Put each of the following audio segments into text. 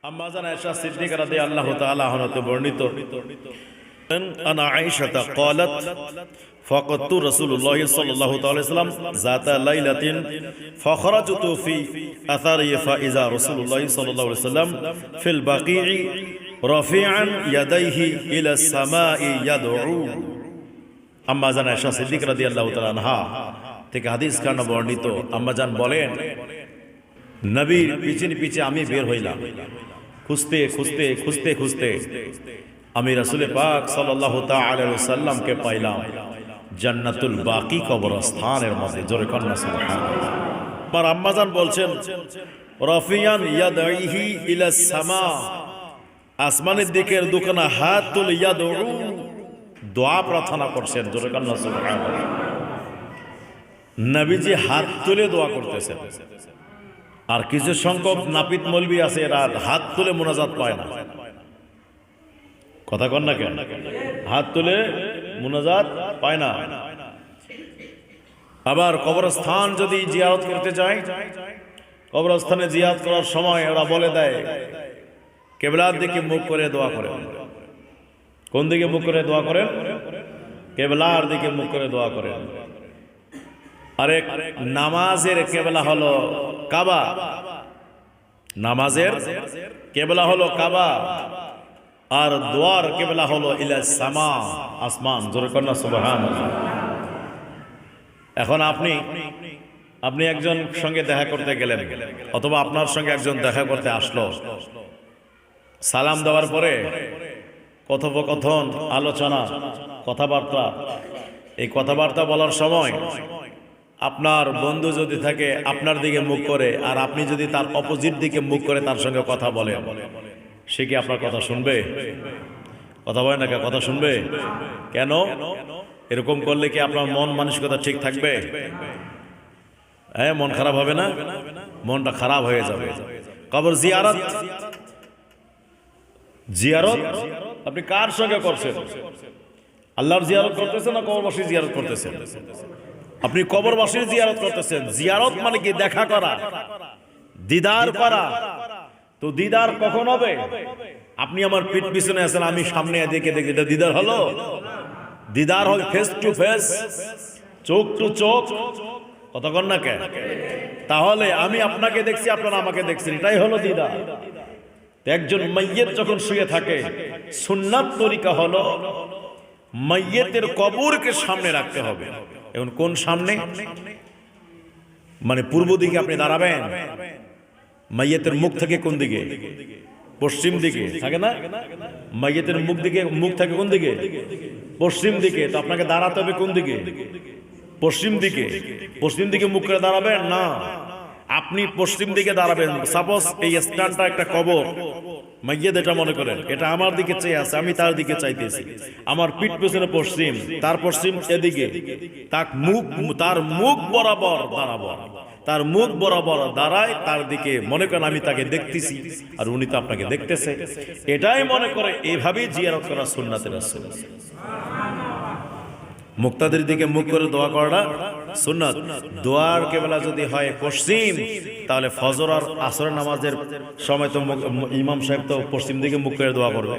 আম্মা জান আয়েশা সিদ্দিকা রাদিয়াল্লাহু তাআলা আনহা বর্ণিত আনা আয়েশা قالت فقدت رسول الله صلى الله عليه وسلم ذات ليلة فخرجت في أثره فإذا رسول الله صلى الله عليه وسلم في البقيع رافعا يديه إلى السماء يدعو আম্মা জান আয়েশা সিদ্দিকা রাদিয়াল্লাহু তাআলা আনহা থেকে হাদিস খানা বর্ণিত। আম্মা জান বলেন, নবীর পিছে আমি বের হইলাম, খুঁজতে খুঁজতে খুঁজতে খুঁজতে আমি রাসূল পাক সাল্লাল্লাহু তাআলা আলাইহি ওয়াসাল্লামকে পাইলাম জান্নাতুল বাকি কবরস্থানের মধ্যে। জোরে কন্না সুবহানাল্লাহ। আমার আম্মা জান বলছেন, রাফিয়ান ইয়াদাইহি ইলাস সামা, আসমানের দিকে দুখানা হাত তুলে ইয়াদউ, দোয়া প্রার্থনা করছেন। জোরে কন্না সুবহানাল্লাহ। নবীজি হাত তুলে দোয়া করতেছেন, আর কিছু সংখ্যক নাপিত মৌলবি আছে এরা হাত তুলে মুনাজাত পায় না। কথা কন না কেন? হাত তুলে মুনাজাত পায় না। আবার কবরস্থান যদি জিয়ারত করতে যায়, কবরস্থানে জিয়ারত করার সময় ওরা বলে দেয় কিবলার দিকে মুখ করে দোয়া করেন। কোন দিকে মুখ করে দোয়া করেন? কিবলার দিকে মুখ করে দোয়া করেন। আরেক নামাজের কেবলা হলো কাবা, নামাজের কেবলা হলো কাবা, আর দোয়ার কেবলা হলো ইলাস সামা, আসমান। জোরে কন্না সুবহানাল্লাহ। এখন আপনি একজন সঙ্গে দেখা করতে গেলেন, অথবা আপনার সঙ্গে একজন দেখা করতে আসলো, সালাম দেওয়ার পরে কথোপকথন, আলোচনা, কথাবার্তা, এই কথাবার্তা বলার সময় আপনার বন্ধু যদি থাকে আপনার দিকে মুখ করে, আর আপনি যদি তার অপোজিট দিকে মুখ করে তার সঙ্গে কথা বলেন, সে কি আপনার কথা শুনবে? কথা বলে না, কথা শুনবে কেন? এরকম করলে কি আপনার মন মানসিকতা ঠিক থাকবে? হ্যাঁ, মন খারাপ হবে না? মনটা খারাপ হয়ে যাবে। কবর জিয়ারত, জিয়ারত আপনি কার সঙ্গে করছেন? আল্লাহর জিয়ারত করতেছেন না কবরবাসীর জিয়ারত করতেছেন? আপনি কবরবাসীর জিয়ারত করতেছেন। জিয়ারত মানে কি? দেখা করা, দিদার করা। তো দিদার কখন হবে? আপনি আমার পিঠ পিছনে আছেন, আমি সামনে দেখে দেখি, এটা দিদার হলো? দিদার হয় ফেস টু ফেস, চোখ টু চোখ। কতক্ষণ না কেন? তাহলে আমি আপনাকে দেখছি, আপনারা আমাকে দেখছেন, এটাই হলো দিদার। একজন মাইয়িত যখন শুয়ে থাকে, সুন্নাত তরিকা হলো মাইয়িতের কবরকে সামনে রাখতে হবে। এখন কোন সামনে? মানে পূর্ব দিকে আপনি দাঁড়াবেন। মাইয়িতের মুখ থেকে কোন দিকে? পশ্চিম দিকে থাকে না? মাইয়িতের মুখ থাকে কোন দিকে? পশ্চিম দিকে। তো আপনাকে দাঁড়াতে হবে কোন দিকে? পশ্চিম দিকে। পশ্চিম দিকে মুখ করে দাঁড়াবেন না, আপনি পশ্চিম দিকে দাঁড়াবেন। সাপোজ এই স্ট্যান্ডটা একটা কবর, মাইয়িত এটা মনে করেন এটা আমার দিকে চেয়ে আছে, আমি তার দিকে চাইতেছি, আমার পিঠ পেছনে পশ্চিম, তার পশ্চিম এদিকে, তার মুখ বরাবর দাঁড়াবো, তার মুখ বরাবর দাঁড়ায় তার দিকে, মনে করেন আমি তাকে দেখতেছি আর উনি তো আপনাকে দেখতেছে। এটাই মনে করে এইভাবেই জিয়ারত করা সুন্নাতে রাসূল। মুক্তাদের দিকে মুখ করে দোয়া করাটা সুন্নাত। দোয়ার কেবলা যদি হয় পশ্চিম, তাহলে ফজর আর আসরের নামাজের সময় তো ইমাম সাহেব তো পশ্চিম দিকে মুখ করে দোয়া করবে।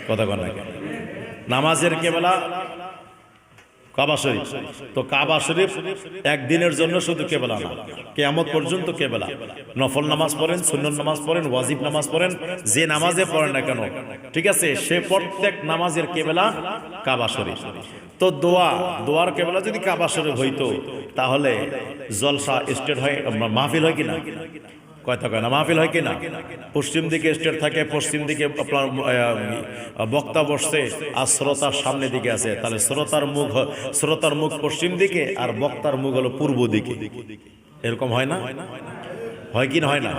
কথা কন না কেন? নামাজের কেবলা কাবা শরীফ, তো কাবা শরীফ একদিনের জন্য শুধু কেবলা না, কিয়ামত পর্যন্ত কেবলা। নফল নামাজ পড়েন, সুন্নত নামাজ পড়েন, ওয়াজিব নামাজ পড়েন, যে নামাজে পড়েন না কেন, ঠিক আছে, সে প্রত্যেক নামাজের কেবলা কাবা শরীফ। তো দোয়ার কেবলা যদি কাবা শরীফ হইতো, তাহলে জলসা স্টেট হয়, মাহফিল হয় কিনা? কথা কয় না, মাহফিল হয় কিনা? পশ্চিম দিকে স্টেট থাকে, পশ্চিম দিকে আপনার বক্তা বসছে, আর শ্রোতার সামনে দিকে আছে, তাহলে শ্রোতার মুখ পশ্চিম দিকে আর বক্তার মুখ হলো পূর্ব দিকে। এরকম হয় না? হয় কি না? হয় না?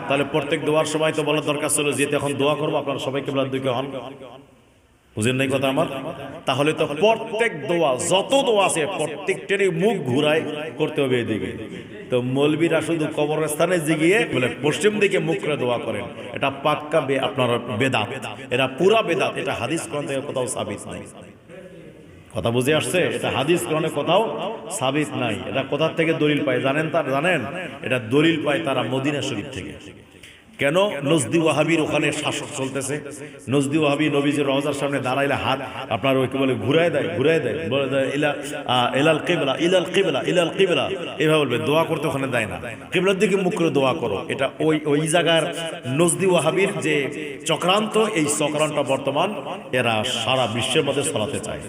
তাহলে প্রত্যেক দোয়ার সময় তো বলার দরকার ছিল যে এখন দোয়া করবো আপনারা সবাই কিবলার দিকে হন। বুঝেন নাই কথা আমার? তাহলে তো প্রত্যেক দোয়া, যত দোয়া আছে প্রত্যেকটারই মুখ ঘুরায় করতে হবে এদিকে। তো মৌলবীরা শুধু কবরস্থানে জিগিয়ে বলে পশ্চিম দিকে মুখ করে দোয়া করেন, এটা পাক্কা আপনার বেদাত, এটা পুরা বেদাত। এটা হাদিস গ্রন্থে কোথাও সাবিত নাই। কথা বুঝে আসছে? এটা হাদিস গ্রন্থে কোথাও সাবিত নাই। এটা কোথা থেকে দলিল পায় জানেন? এটা দলিল পায় তারা মদিনা শরীফ থেকে। কেন? নজদি ওয়াহাবির ওখানে শাসক চলতেছে। নজদি ওয়াহাবি নবীজির রওজার সামনে দাঁড়াইলে হাত আপনার ওই কি বলে ঘুরায় দেয় বলে দেয় ইলাল কিবলা ইলাল কিবলা ইলাল কিবলা, এভাবে বলবে। দোয়া করতে ওখানে দেয় না, কিবলার দিকে মুখ করে দোয়া করো। এটা ওই জায়গার নজদি ওয়াহাবির যে চক্রান্ত, এই চক্রান্ত বর্তমান এরা সারা বিশ্বের মধ্যে ছড়াতে চায়।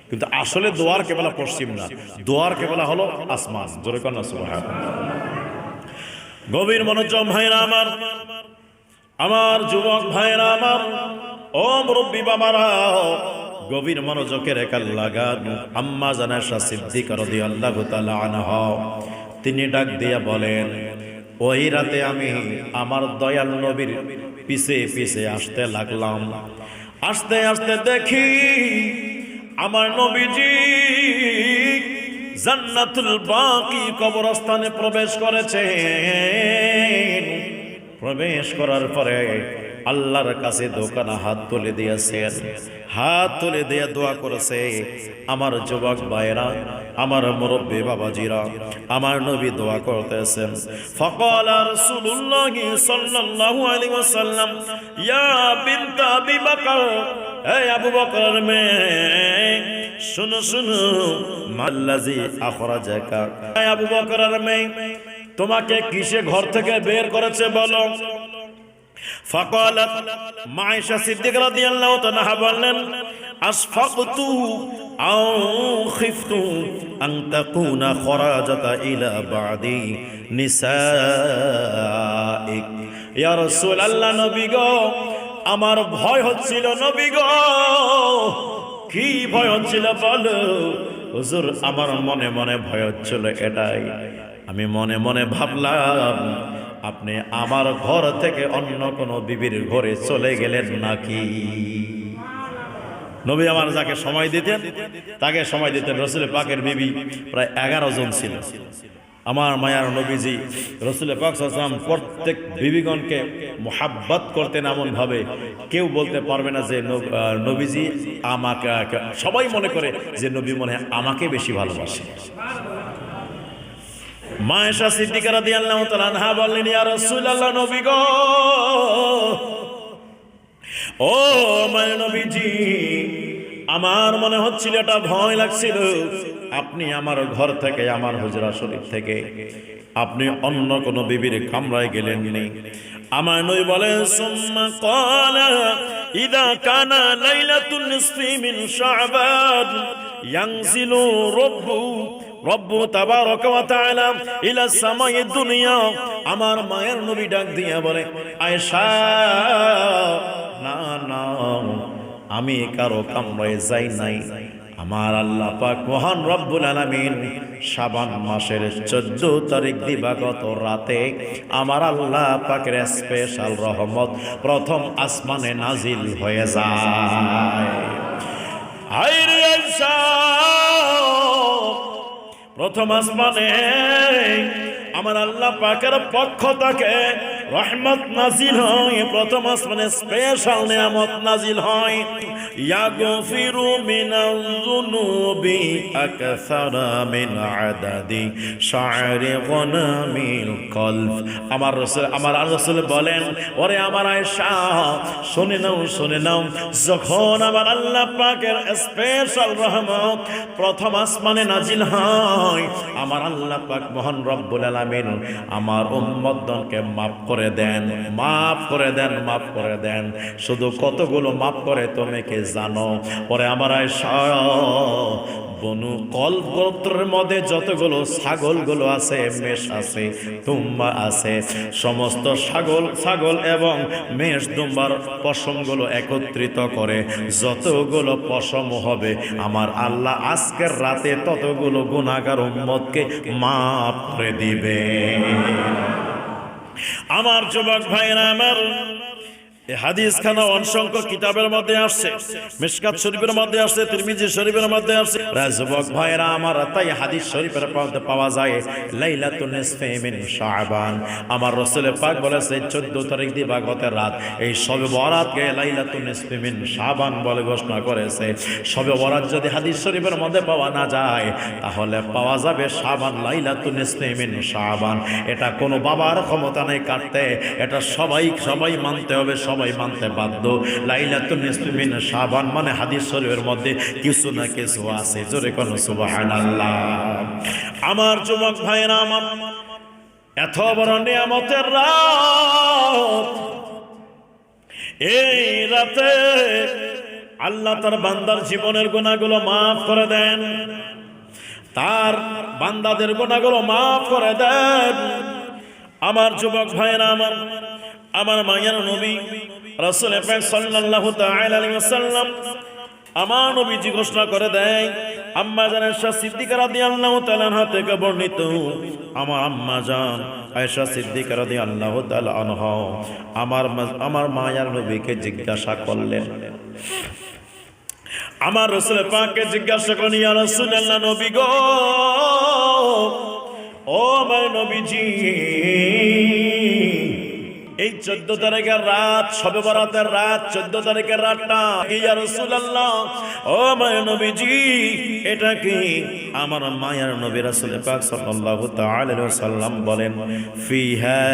কিন্তু আসলে দোয়ার কেবলা পশ্চিম না, দোয়ার কেবলা হলো আসমান। জোরে কন্যা সুবহানাল্লাহ। গভীর মনোযোগ ভাইরা আমার যুবক ভাইরা আমার, ও মুরব্বী বাবারা, গভীর মনোযোগের একাল লাগান। আম্মা জানাশা সিদ্দিকা রাদিয়াল্লাহু তাআলা আনহা তিনি ডাক দিয়া বলেন, ওই রাতে আমি আমার দয়াল নবীর পিছে পিছে আসতে লাগলাম। আস্তে আস্তে দেখি আমার নবীজি জান্নাতুল বাকি কবরস্থানে প্রবেশ করেছেন। প্রবেশ করার পরে আল্লাহর কাছে দোকানা হাত তুলে দিয়েছেন, হাত তুলে দিয়ে দোয়া করেছে। আমার যুবক ভাইরা, আমার মুরব্বী বাবাজিরা, আমার নবী দোয়া করতেছেন। ফাকালা রাসূলুল্লাহ সাল্লাল্লাহু আলাইহি ওয়াসাল্লাম, ইয়া বিনত আবি বকর, হে আবু বকরের মেয়ে, শুনো শুনো, মাল্লাজি আখরাজাকা, হে আবু বকরের মেয়ে, তোমাকে কিসে ঘর থেকে বের করেছে বলো। ফাকালাত মায়েশা সিদ্দিকা রাদিয়াল্লাহু তাআলা বললেন, আসফাকতু আও খিফতু আন তাকুনা খরাজাতা ইলা বাদি নিসাইক। ইয়া রাসূলুল্লাহ, নবী গো, আমার ভয় হচ্ছিল নবী গো। কি ভয় হচ্ছিল বলো। হুজুর, আমার মনে মনে ভয় হচ্ছিল এটাই, আমি মনে মনে ভাবলাম আপনি আমার ঘর থেকে অন্য কোনো বিবির ঘরে চলে গেলেন নাকি। নবী আমার যাকে সময় দিতেন তাকে সময় দিতেন। রসুল পাকের বিবি প্রায় 11 জন ছিল। আমার মায়ার নবীজি রসুল পাক সাল্লাল্লাহু আলাইহি ওয়াসাল্লাম প্রত্যেক বিবিগণকে মোহাব্বত করতেন এমন ভাবে কেউ বলতে পারবে না যে নবীজি আমাকে, সবাই মনে করে যে নবী মনে হয় আমাকে বেশি ভালোবাসে। মায়েশা সিদ্দিকা রাদিয়াল্লাহু তাআলা আনহা বললেন, ইয়া রাসূলুল্লাহ, নবী গো, ও মায়ের নবীজি, আমার মনে হচ্ছিল, এটা ভয় লাগছিল, আপনি আমার ঘর থেকে, আমার হুজরা শরীফ থেকে আপনি অন্য কোন বিবির কামরায় গেলেন নি। আমার নবী বলেন, সুম্মা ক্বালা ইযা কানা লাইলাতুন নিসফি মিন শাবান ইয়ানজিলু রব্বু তাবারাকা ওয়া তাআলা ইলা সামাই দুনিয়া। আমার মায়ের নবী ডাক দিয়া বলে, আয়েশা, না না, আমি কারো কামরায় যাই নাই। আমার আল্লাহ পাক মহান রব্বুল আলামিন শাবান মাসের 14 তারিখ দিবাগত রাতে আমার আল্লাহ পাকের স্পেশাল রহমত প্রথম আসমানে নাজিল হয়ে যায়। হায়রে আয়েশা, প্রথম আসমানে আমার আল্লাহ পাকের পক্ষ থেকে রহমত নাজিল হয়, প্রথম আসমানে স্পেশাল নিয়ামত নাজিল হয়। ইয়াগফিরু মিনাল যুনুবি আকসারা মিন আদাদি শা'রি গনামিল কলব। আমার রাসূল বলেন, ওরে আমার আয়েশা, শুনে নাও, যখন আমার আল্লাহ পাকের স্পেশাল রহমত প্রথম আসমানে নাজিল হয়, আমার আল্লাহ পাক মহান রব্বুল আলামিন আমার উম্মতগণকে মাফ করে দেন। শুধু কতগুলো মাফ করে তুমি কি জানো? পরে আমার আয়েশা, বনু কলব গোত্রের মধ্যে যতগুলো ছাগলগুলো আছে, মেষ আছে, দুম্বা আছে, সমস্ত ছাগল এবং মেষ দুম্বার পশমগুলো একত্রিত করে যতগুলো পশম হবে, আমার আল্লাহ আজকের রাতে ততগুলো গুনাহগার উম্মতকে মাফ করে দিবে। আমার যুবক ভাইরা আমার, এই হাদিস খানা অসংখ্য কিতাবের মধ্যে আসছে, মিশকাত শরীফের মধ্যে আসছে, তিরমিজি শরীফের মধ্যে আসছে। যুবক ভাইরা আমার, তাই হাদিস শরীফের মধ্যে পাওয়া যায় লাইলাতুন নিসফি মিন শাবান। আমার রাসূল পাক বলেছে 14 তারিখ দিবাগতের রাত, এই শবে বরাতকে লাইলাতুন নিসফি মিন শাবান বলে ঘোষণা করেছে। শবে বরাত যদি হাদিস শরীফের মধ্যে পাওয়া না যায়, তাহলে পাওয়া যাবে শাবান, লাইলাতুন নিসফি মিন শাবান। এটা কোনো বাবার ক্ষমতা নেই কাটতে, এটা সবাই মানতে হবে, সবাই মানতে বাধ্য। লাইলাতুন নিসফি মিন শাবান মানে হাদিস শরীফের মধ্যে কিছু না কিছু আছে। জোরে কোন সুবহানাল্লাহ। আমার যুবক ভাইরা আমার, এত বড় নিয়ামতের রাত, এই রাতে আল্লাহ তার বান্দার জীবনের গুনাহগুলো মাফ করে দেন, তার বান্দাদের গুনাহগুলো মাফ করে দেন। আমার যুবক ভাইরা আমার, আমার মায়ের নবী রাসূল পাক সাল্লাল্লাহু তাআলা আলাইহি ওয়াসাল্লাম, আমার নবীজি ঘোষণা করে দেয়, আম্মা জান আয়েশা সিদ্দিকা রাদিয়াল্লাহু তাআলা আনহা থেকে বর্ণিত, আমার আম্মা জান আয়েশা সিদ্দিকা রাদিয়াল্লাহু তাআলা আনহা আমার মায়ের নবীকে জিজ্ঞাসা করলেন, আমার রাসূল পাককে জিজ্ঞাসা করলেন, ইয়া রাসূলুল্লাহ, নবী গো, ও আমার নবীজি, এই 14 তারিখের রাত, শবে বরাতের রাত, 14 তারিখের রাতটা ইয়া রাসূলুল্লাহ, ও মায়ের নবীজি, এটা কি? আমার মায়ের নবী রাসূল পাক সাল্লাল্লাহু তাআলা আলাইহি ওয়াসাল্লাম বলেন, ফিহা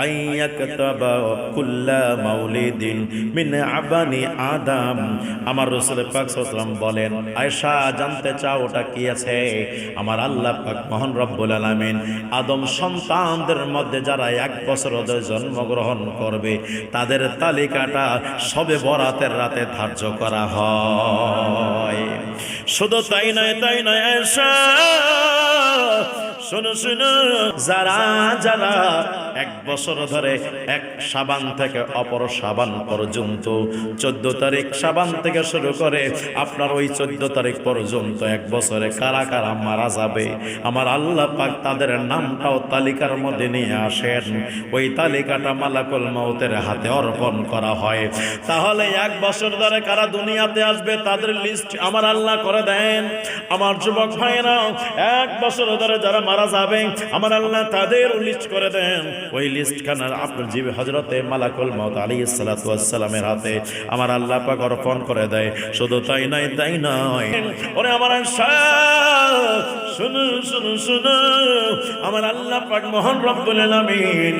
আইয়াকতাবা কুল্লা মাউলিদিন মিন আবানি আদম। আমার রাসূল পাক সাল্লাল্লাহু আলাইহি ওয়াসাল্লাম বলেন, আয়েশা, জানতে চাও ওটা কি আছে? আমার আল্লাহ পাক মহান রব্বুল আলামিন আদম সন্তানদের মধ্যে যারা 1 বছর ধরে জন্মগ্রহণ করবে, তাদের তালিকাটা শবে বরাতের রাতে ধার্য করা হয়। শুধু তাই নয় আয়েশা, শোনো শোনো, যারা 1 বছর ধরে এক শাবান থেকে অপর শাবান পর্যন্ত, 14 তারিখ শাবান থেকে শুরু করে আপনার ওই 14 তারিখ পর্যন্ত 1 বছরে কারা কারা মারা যাবে, আমার আল্লাহ পাক তাদের নামটাও তালিকার মধ্যে নিয়ে আসেন। ওই তালিকাটা মালাকুল মউতের হাতে অর্পণ করা হয়। তাহলে 1 বছর ধরে কারা দুনিয়াতে আসবে তাদের লিস্ট আমার আল্লাহ করে দেন। আমার যুবক ভাইরা, 1 বছর ধরে যারা মারা যাবে, আমার আল্লাহ তাদের লিস্ট করে দেন। ওই লিস্টখানা আপনার জীবে হযরতে মালাকুল মউত আলাইহিস সালাতু ওয়াস সালামের হাতে আমার আল্লাহ পাক অর্পণ করে দেয়। শুধু তাই নয়, ওরে আমার আয়েশা, শুনো শুনো শুনো, আমার আল্লাহ পাক মহান রব্বুল আলামিন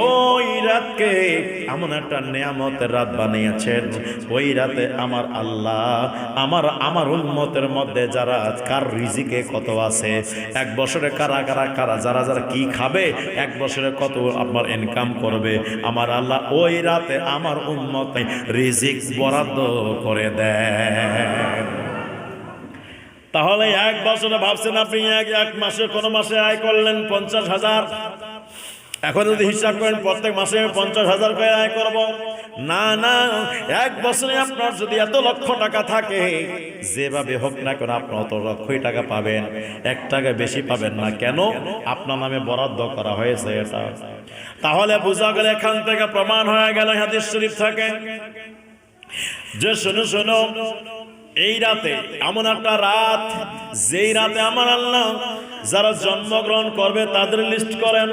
ওই রাতকে এমন একটা নিয়ামতের রাত বানিয়েছেন। ওই রাতে আমার আল্লাহ আমার উম্মতের মধ্যে যারা কার রিজিকে কত আছে, 1 বছরে কারা যারা কি খাবে, 1 বছরে কত আপনার ইনকাম করবে, আমার আল্লাহ ওই রাতে আমার উম্মত রিজিক বরাদ্দ করে দেয়। তাহলে 1 বছরে ভাবছেন আপনি এক মাসে, কোন মাসে আয় করলেন 50,000, এখন যদি হিসাব করেন প্রত্যেক মাসে 50,000 করে আয় করব, না, 1 বছরে আপনার যদি এত লক্ষ টাকা থাকে, যেভাবে হোক না কেন আপনি অত লক্ষই টাকা পাবেন, 1 টাকা বেশি পাবেন না। কেন? আপনার নামে বরাদ্দ করা হয়েছে এটা। তাহলে বোঝা গেল, এখান থেকে প্রমাণ হয়ে গেল হাদিস শরীফ থেকে যে শোনো, এই রাতে এমন একটা রাত, যেই রাতে আমার আল্লাহ যারা জন্মগ্রহণ করবে তাদের লিস্ট করেন,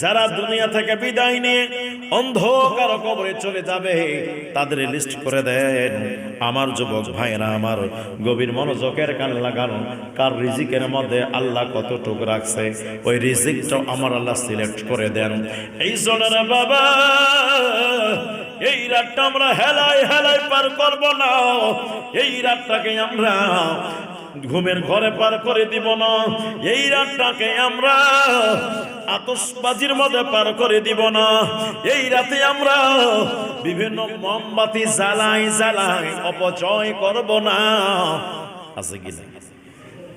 যারা দুনিয়া থেকে বিদায় নিয়ে অন্ধকার কবরে চলে যাবে তাদের লিস্ট করে দেন। আমার যুবক ভাইরা আমার, গভীর মনোযোগের কান লাগান, কার রিজিকের মধ্যে আল্লাহ কতটুকু রাখছে, ওই রিজিকটা আমার আল্লাহ সিলেক্ট করে দেন। এই জন্য বাবা, এই রাতটা আমরা হেলায় পার করব না, এই রাতটাকে আমরা ঘুমের ঘরে পার করে দিব না, এই রাতটাকে আমরা আতশবাজির মধ্যে পার করে দিব না, এই রাতে আমরা বিভিন্ন মোমবাতি জ্বালাই অপচয় করব না। আছে কি না?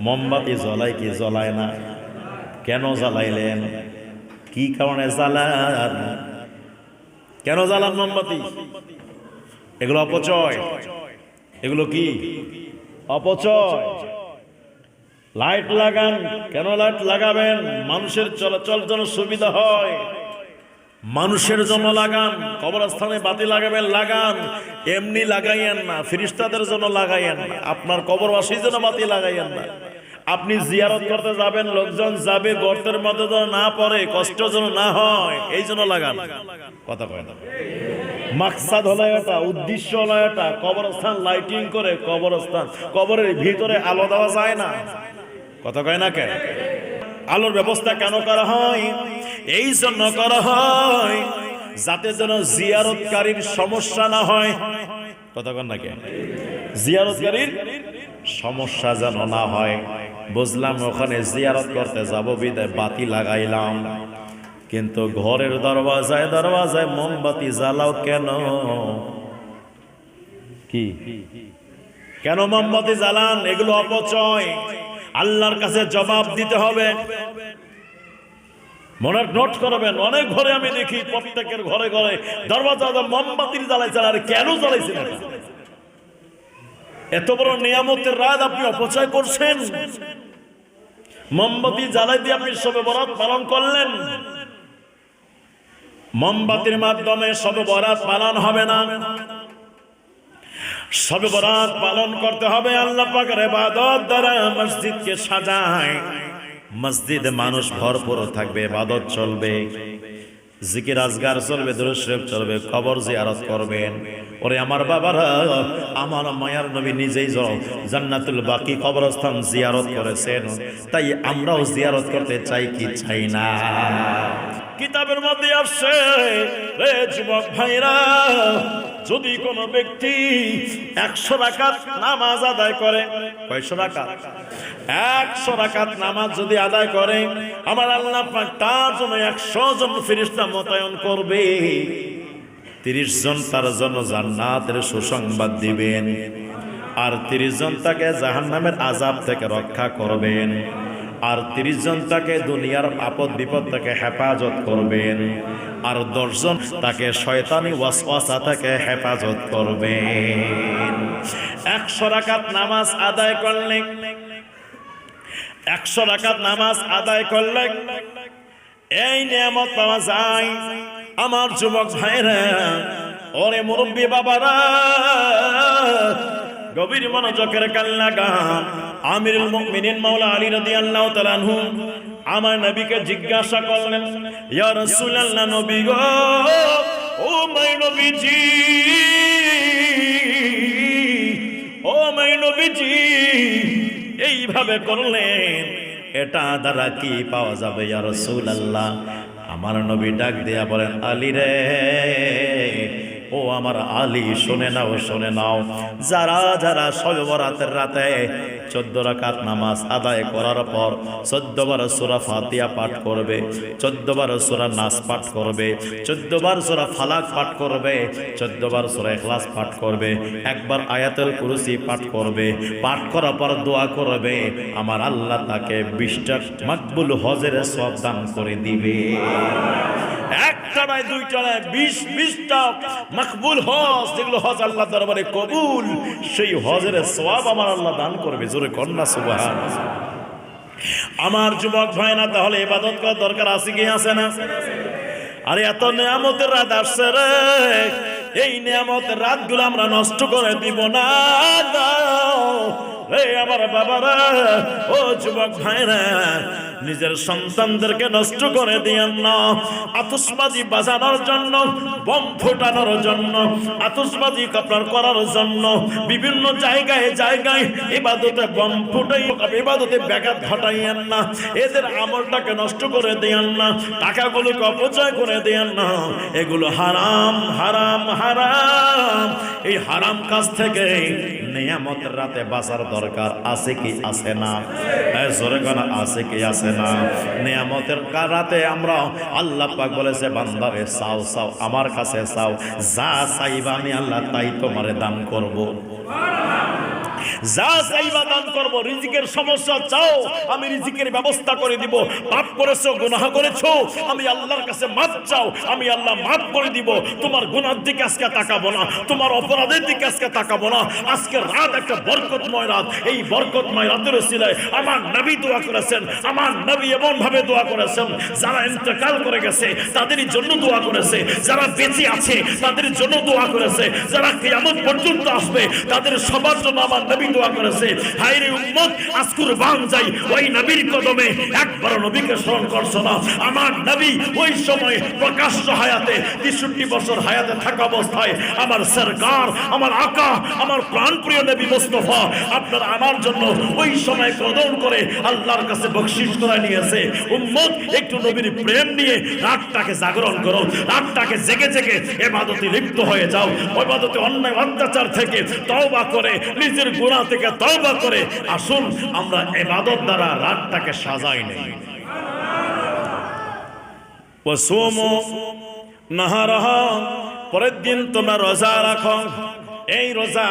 মোমবাতি জ্বলাই কি জ্বলায় না? কেন জ্বালাইলেন? কি কারণে জ্বালান? কেন জ্বালান মোমবাতি? এগুলো অপচয়। এগুলো কি অপচয়? লাইট লাগান। কেন লাইট লাগাবেন? মানুষের চলাচল যেন সুবিধা হয়। মানুষের জন্য লাগান, কবরস্থানে বাতি লাগাবেন লাগান, এমনি লাগাইয়েন না, ফেরেশতাদের জন্য লাগাইয়েন না, আপনার কবরবাসীর জন্য বাতি লাগাইয়েন না। আপনি জিয়ারত করতে যাবেন, লোকজন যাবে, গর্তের মধ্যে যেন না পড়ে, কষ্ট যেন না হয়, এই জন্য লাগান। কথা কয় না, মাকসাদ হলো এটা, উদ্দেশ্য হলো এটা। কবরস্থান লাইটিং করে, কবরস্থান কবরের ভিতরে আলো দেওয়া যায় না। কথা কয় না কেন? আলোর ব্যবস্থা কেন করা হয়? এই জন্য করা হয় যাতে যেন জিয়ারতকারীর সমস্যা না হয়। কথা কন না কেন? জিয়ারতকারীর সমস্যা যেন না হয়। বুঝলাম ওখানে জিয়ারত করতে যাব বিদায় বাতি লাগাইলাম, কিন্তু ঘরের দরওয়াজায় দরওয়াজায় মোমবাতি জ্বালাও কেন? কি কেন মোমবাতি জ্বালান? এগুলো অপচয়, আল্লাহর কাছে জবাব দিতে হবে। মনে নোট করবেন, অনেক ঘরে আমি দেখি প্রত্যেকের ঘরে ঘরে দরওয়াজা মোমবাতির জ্বালাইছেন। আর কেন জ্বালাইছেন? এত বড় নিয়ামতের রাত আপনি অপচয় করছেন। মোমবাতি জ্বালাই দিয়ে আপনি শবে বরাত পালন করলেন। মোমবাতির মাধ্যমে শবে বরাত পালন হবে না। শবে বরাত পালন করতে হবে আল্লাহ পাকের ইবাদত দ্বারা। মসজিদকে সাজায়, মসজিদে মানুষ ভরপুর থাকবে, ইবাদত চলবে, জিকির আজগার চলবে, দুরূদ শরীফ চলবে, কবর জিয়ারত করবেন। ওরে আমার বাবারা, আমার মায়ার নবী নিজেই জান্নাতুল বাকি কবরস্থান জিয়ারত করেছেন, তাই আমরাও জিয়ারত করতে চাই কি চাই না? কিতাবের মধ্যে আসছে, রে যুবক ভাইরা, যদি কোন ব্যক্তি 100 রাকাত নামাজ আদায় করে, কয়শো রাকাত? 100 রাকাত নামাজ যদি আদায় করে, আমার আল্লাহ পাক তার জন্য 100 জন ফেরেশতা মোতায়েন করবে। 30 জন তার জন্য জান্নাতের সুসংবাদ দিবেন, আর 30 জন তাকে জাহান্নামের আযাব থেকে রক্ষা করবেন, আর 30 জন তাকে দুনিয়ার আপদ বিপদ থেকে হেফাজত করবেন, আর 10 জন তাকে শয়তানি ওয়াসওয়াসা থেকে হেফাজত করবেন। 100 রাকাত নামাজ আদায় করলে, 100 রাকাত নামাজ আদায় করলে এই নিয়ামত পাওয়া যায়। আমার যুবক ভাইরা, ওরে মুরব্বী বাবারা, গভীর মনোযোগের কান লাগান। আমিরুল মুমিনিন মাওলা আলী রাদিয়াল্লাহু তাআলা আনহু আমার নবীকে জিজ্ঞাসা করলেন, ইয়া রাসূলুল্লাহ, নবী গো, ও মাই নবীজি, ও মাই নবীজি, এইভাবে করলেন, এটা দ্বারা কি পাওয়া যাবে ইয়া রাসূলুল্লাহ? আমার নবী ডাক দিয়া বলেন, আলী রে, ও আমার আলী, শুনে নাও, শুনে নাও, যারা যারা শবে বরাতের রাতে 14 রাকাত নামাজ আদায় করার পর 14 বার সূরা ফাতিহা পাঠ করবে, 14 বার সূরা নাস পাঠ করবে, 14 বার সূরা ফালাক পাঠ করবে, 14 বার সূরা ইখলাস পাঠ করবে, একবার আয়াতুল কুরসি পাঠ করবে, পাঠ করার পর দোয়া করবে, আমার আল্লাহ তাকে 20টা মাকবুল হজের সওয়াব দান করে দিবে। একটা নয়, দুইটা নয়, 20টা মাকবুল হজ, যেগুলো হজ আল্লাহ দরবারে কবুল, সেই হজের সওয়াব আমার আল্লাহ দান করবে। জোরে কন্যা সুবহানাল্লাহ। আমার যুবক ভাই না, তাহলে ইবাদত করার দরকার আছে কি আছে না? আরে এত নিয়ামতের রাত আসছে রে, এই নিয়ামতের রাতগুলো আমরা নষ্ট করে দিব না। আমার বাবারা, ও যুবক ভাইরা, নিজের সন্তানদেরকে নষ্ট করে দিয়েন না। আতশবাজি বাজানোর জন্য, বম ফোটানোর জন্য, আতশবাজি কাপড় করার জন্য বিভিন্ন জায়গায় জায়গায় ইবাদতে বম ফুটাই, ইবাদতে ব্যাঘাত ঘটাইয়েন না। এদের আমলটাকে নষ্ট করে দিয়েন না, টাকাগুলোকে অপচয় করে দিয়েন না। এগুলো হারাম, হারাম, হারাম। এই হারাম কাজ থেকে নিয়ামতের রাতে বাঁচার দরকার আছে কি আছে না? জোরে গানা আছে কি আছে না? নিয়ামতের রাতে আমরা, আল্লাহ পাক বলেছে, বান্দারে চাও চাও, আমার কাছে চাও, যা চাইবা আমি আল্লাহ তাই তোমারে দান করব। যা চাইবা দান করব। রিজিকের সমস্যা চাও, আমি রিজিকের ব্যবস্থা করে দিব। পাপ করেছো, গুনাহ করেছো, আমি আল্লাহর কাছে মাফ চাও, আমি আল্লাহ মাফ করে দিব। তোমার গুনার দিকে আজকে তাকাবো না, তোমার অপরাধের দিকে আজকে তাকাবো না। আজকে রাত একটা বরকতময় রাত, এই বরকতময় রাতের উসিলায় আমার নবী দোয়া করেছেন, আমার নবী এমন ভাবে দোয়া করেছেন, যারা ইন্তেকাল করে গেছে তাদের জন্য দোয়া করেছে, যারা বেঁচে আছে তাদের জন্য দোয়া করেছে, যারা কিয়ামত পর্যন্ত আসবে তাদের সবার জন্য আমার নবী দোয়া করেছে। হায়রে উম্মত, আজ কুরবান যাই ওই নবীর কদমে। একবার নবীকে স্মরণ করছো না? আমার নবী ওই সময় প্রকাশ্য হায়াতে 63 বছর হায়াতে থাকা অবস্থায় আমার সরকার, আমার আকা, আমার প্রাণপ্রিয় নবী মুস্তাফা আপনার আমার জন্য ওই সময় কদম করে আল্লাহর কাছে বকশিশ করে নিয়েছে। উম্মত, একটু নবীর প্রেম নিয়ে রাতটাকে জাগরণ করো, রাতটাকে জেগে জেগে ইবাদতে লিপ্ত হয়ে যাও। ইবাদতে অন্যায় অত্যাচার থেকে তওবা করে, নিজের গুনাহ থেকে তওবা করে আসুন আমরা ইবাদত দ্বারা রাতটাকে সাজাই নেই। ওয়াসুমু নাহারাহা, পরের দিন তোমরা রোজা রাখো। এই রোজা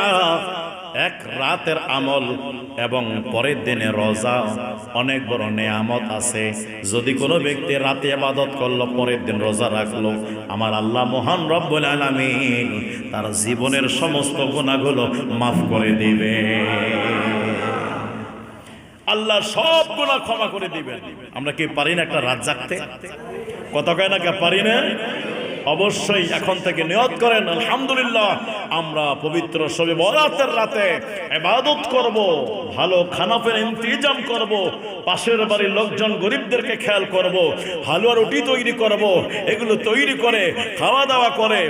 এক রাতের আমল এবং পরের দিনে রোজা অনেক বড় নেয়ামত আছে। যদি কোনো ব্যক্তি রাতে ইবাদত করলো, পরের দিন রোজা রাখলো, আমার আল্লাহ মহান রব্বুল আলামিন তার জীবনের সমস্ত গুনাহগুলো মাফ করে দিবে। আল্লাহ সব গুনাহ ক্ষমা করে দিবেন। আমরা কি পারি না একটা রাত জাগতে? কত কয় না কে পারি না? অবশ্যই এখন থেকে নিয়ত করেন, আলহামদুলিল্লাহ আমরা পবিত্র শবে বরাতের রাতে ইবাদত করব, ভালো খানাফের ইন্তজাম করব, পাশের বাড়ির লোকজন গরিবদেরকে খেয়াল করব, হালুয়া রুটি তৈরি করব, এগুলো তৈরি করে খাওয়া দাওয়া করে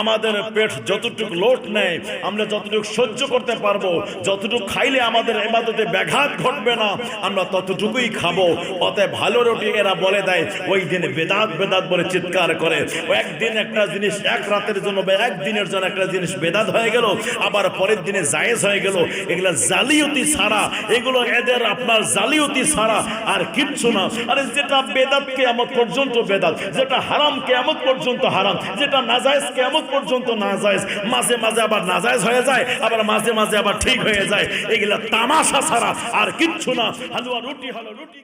আমাদের পেট যতটুকু লোট নেয়, আমরা যতটুকু সহ্য করতে পারবো, যতটুকু খাইলে আমাদের ইবাদতে ব্যাঘাত ঘটবে না, আমরা ততটুকুই খাবো। অতএব ভালো রুটি এরা বলে দেয়, ওই দিন বেদাত বেদাত বলে চিৎকার করে। একদিন একটা জিনিস এক রাতের জন্য বা একদিনের জন্য একটা জিনিস বেদাত হয়ে গেল, আবার পরের দিনে জায়েজ হয়ে গেল। এগুলা জালিয়াতি ছাড়া, এগুলো এদের আপনার জালিয়াতি ছাড়া আর কিচ্ছু না। আরে যেটা বেদাত কিয়ামত পর্যন্ত বেদাত, যেটা হারাম কিয়ামত পর্যন্ত হারাম, যেটা নাজায়েজ কিয়ামত পর্যন্ত নাজায়েজ, মাঝে মাঝে আবার নাজায়েজ হয়ে যায়, আবার মাঝে মাঝে আবার ঠিক হয়ে যায়। এগুলা তামাশা ছাড়া আর কিচ্ছু না। হালুয়া রুটি হলো রুটি।